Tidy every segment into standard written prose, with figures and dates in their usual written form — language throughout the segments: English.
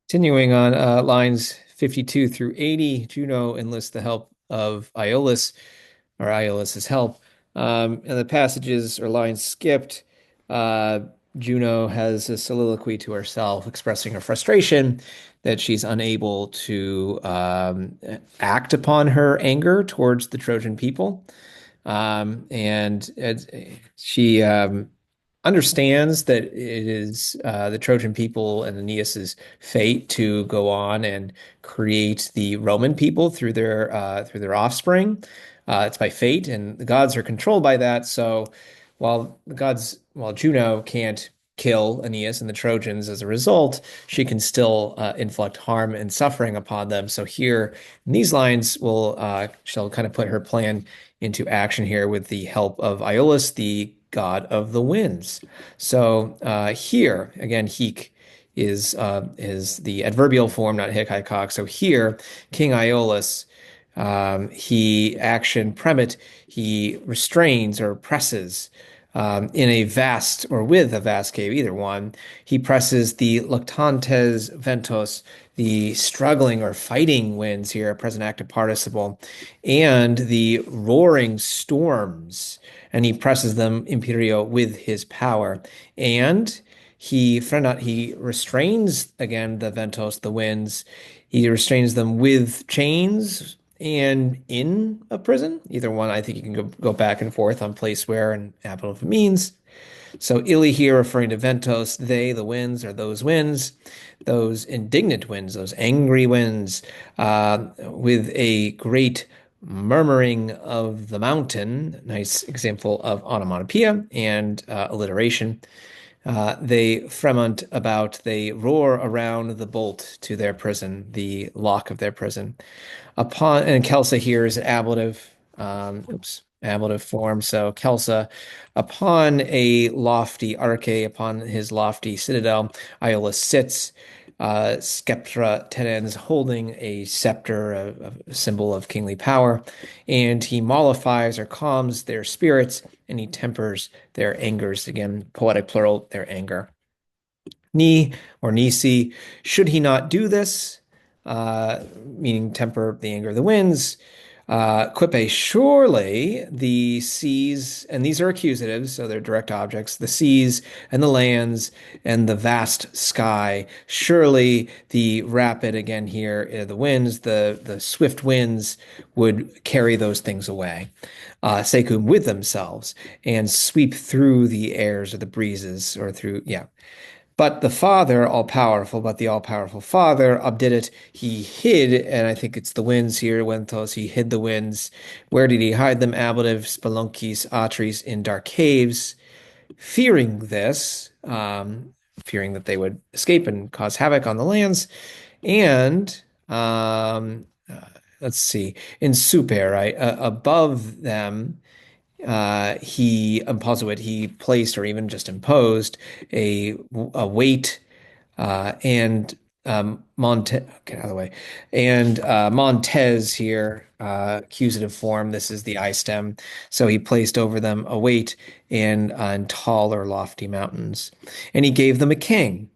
Continuing on lines 52 through 80, Juno enlists the help of Aeolus, or Aeolus's help. And the passages or lines skipped. Uh, Juno has a soliloquy to herself expressing her frustration that she's unable to act upon her anger towards the Trojan people. She understands that it is the Trojan people and Aeneas's fate to go on and create the Roman people through their offspring. It's by fate, and the gods are controlled by that. So while Juno can't kill Aeneas and the Trojans as a result, she can still inflict harm and suffering upon them. So here, in these lines, she'll kind of put her plan into action here with the help of Aeolus, the god of the winds. So here again, hic is the adverbial form, not hic haec hoc. So here, King Aeolus, he action premit, he restrains or presses. In a vast or with a vast cave, either one, he presses the luctantes ventos, the struggling or fighting winds here, present active participle, and the roaring storms, and he presses them imperio with his power. And he restrains again the ventos, the winds. He restrains them with chains and in a prison. Either one, I think you can go back and forth on place where and habitable means. So illy here referring to ventos, they, the winds, or those winds, those indignant winds, those angry winds, with a great murmuring of the mountain. Nice example of onomatopoeia and alliteration. They fremont about, they roar around the bolt to their prison, the lock of their prison. And Kelsa here is an ablative form. So Kelsa, upon a lofty arche, upon his lofty citadel, Aeolus sits, sceptra tenens, holding a scepter, a symbol of kingly power, and he mollifies or calms their spirits, and he tempers their angers. Again, poetic plural, their anger. Ni or Nisi, should he not do this? Meaning temper the anger of the winds. Quippe, surely the seas, and these are accusatives, so they're direct objects, the seas and the lands and the vast sky. Surely the rapid, again here, the winds, the swift winds would carry those things away. Secum with themselves and sweep through the airs or the breezes or through, yeah. But the Father, all powerful, but the all powerful Father did it. He hid, and I think it's the winds here, Wentos, he hid the winds. Where did he hide them? Ablative, speluncis, atris, in dark caves. Fearing this, fearing that they would escape and cause havoc on the lands. And let's see, in super, right? Above them, he imposuit, he placed or even just imposed a weight and get out of the way. And Montez here, accusative form. This is the I stem. So he placed over them a weight in tall or lofty mountains. And he gave them a king.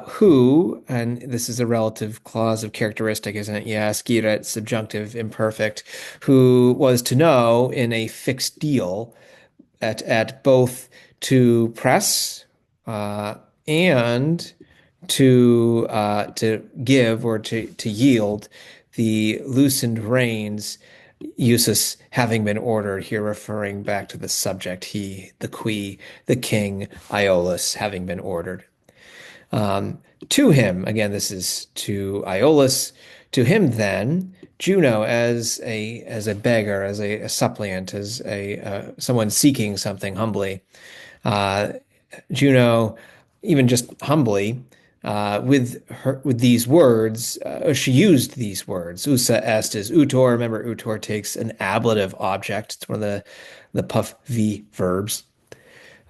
Who, and this is a relative clause of characteristic, isn't it? Yes, gira, subjunctive, imperfect, who was to know in a fixed deal at both to press and to give or to yield the loosened reins, usus having been ordered, here referring back to the subject, he, the qui, the king, Aeolus, having been ordered. To him, again, this is to Aeolus, to him then, Juno as a beggar, as a suppliant, as a someone seeking something humbly. Uh, Juno, even just humbly, with these words, she used these words. Usa est is utor. Remember, utor takes an ablative object. It's one of the puff v verbs.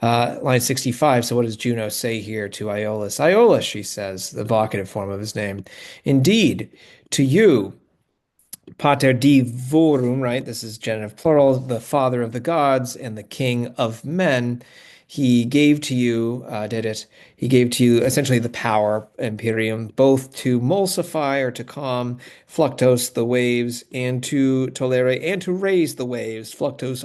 Line 65. So what does Juno say here to Aeolus? Aeolus, she says, the vocative form of his name. Indeed, to you, pater divorum, right? This is genitive plural, the father of the gods and the king of men. he gave to you, did it? He gave to you essentially the power, Imperium, both to emulsify or to calm fluctose, the waves, and to tolerate and to raise the waves. Fluctose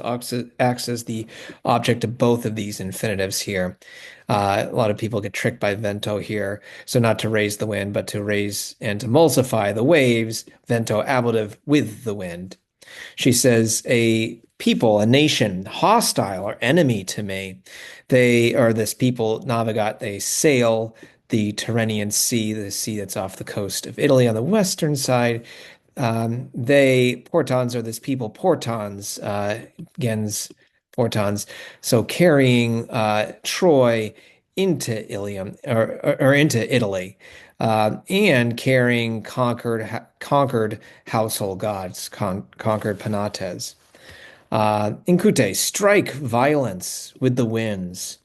acts as the object of both of these infinitives here. A lot of people get tricked by vento here. So not to raise the wind, but to raise and to emulsify the waves, vento ablative with the wind. She says, a people, a nation, hostile or enemy to me. They are this people, navigat, they sail the Tyrrhenian Sea, the sea that's off the coast of Italy on the western side. Portons are this people, portons, gens, portons. So carrying Troy into Ilium or into Italy, and carrying conquered household gods, conquered Penates. Incute, strike violence with the winds.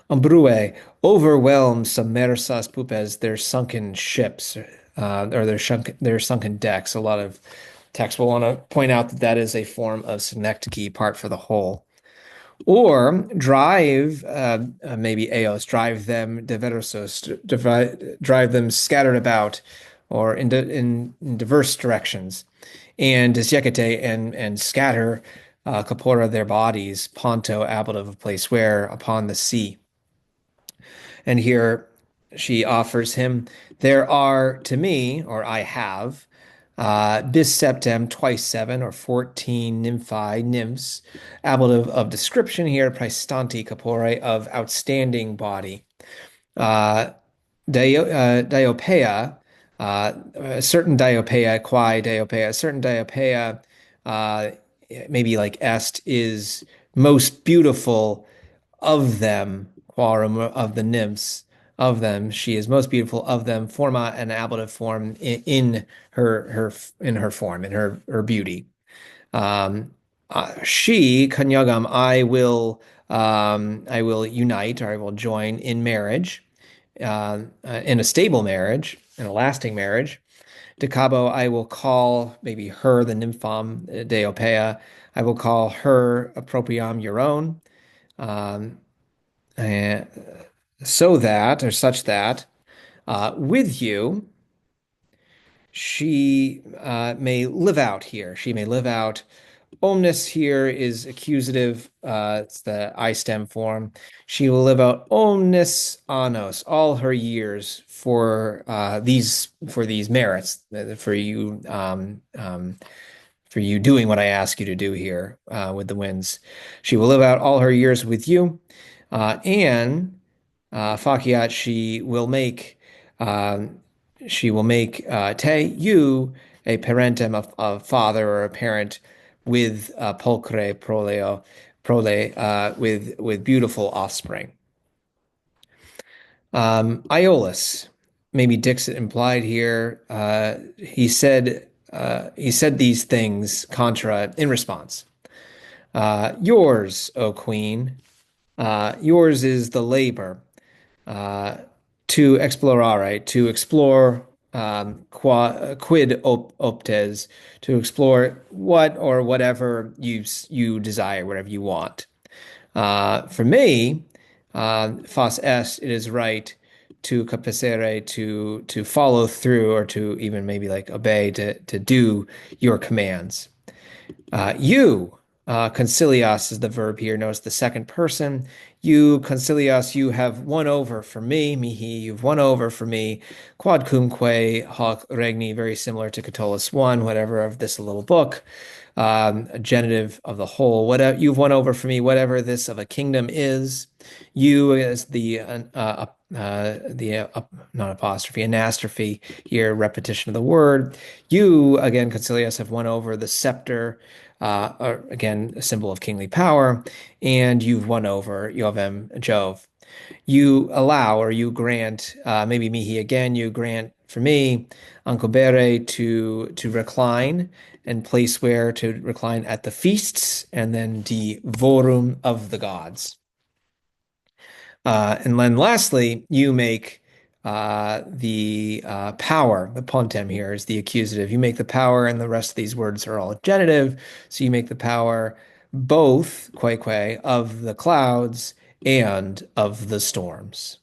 Umbrue, overwhelm submersas pupes, their sunken ships, or their sunken decks. A lot of texts will want to point out that that is a form of synecdoche, part for the whole. Or drive, maybe Eos, drive them diversos, drive them scattered about, or in diverse directions, and desiecate and scatter corpora their bodies, ponto ablative, a place where upon the sea. And here she offers him, there are to me, or I have, bis septem, twice seven, or 14 nymphi, nymphs, ablative of description here, praestanti corpore, of outstanding body. Uh, Diopeia, a certain Diopeia, quae Diopeia, a certain Diopeia, uh, maybe like est, is most beautiful of them, quorum of the nymphs of them. She is most beautiful of them, forma and ablative form in her form, in her beauty. She, Kanyagam, I will unite, or I will join in marriage, in a stable marriage, in a lasting marriage. De Cabo, I will call maybe her the nymphom Deopea. I will call her appropriam your own, um, uh, so that or such that with you she may live out here. She may live out. Omnis here is accusative. It's the I stem form. She will live out omnis annos, all her years for these merits, for you doing what I ask you to do here with the winds. She will live out all her years with you, and Fakiat, she will make te you a parentem, a father or a parent with pulchre prole, with beautiful offspring. Aeolus, maybe Dixit implied here. He said these things contra in response. Yours, O queen, yours is the labor uh, to explorare, to explore, quid optes, to explore what or whatever you desire, whatever you want. For me, fas est, it is right to capicere, to follow through, or to even maybe like obey, to do your commands. You, concilias is the verb here. Notice the second person. You, concilias, you have won over for me, mihi, you've won over for me. Quodcumque hoc regni, very similar to Catullus 1, whatever of this little book. A genitive of the whole. Whatever you've won over for me, whatever this of a kingdom is. You is not apostrophe, anastrophe here, repetition of the word. You, again, concilias, have won over the scepter, or again, a symbol of kingly power, and you've won over Jovem, Jove. You allow, or you grant, maybe mihi again, you grant for me, ancobere, to recline, and place where to recline at the feasts, and then the vorum of the gods. And then lastly, you make the power, the pontem here is the accusative. You make the power, and the rest of these words are all genitive. So you make the power both, quae, of the clouds and of the storms.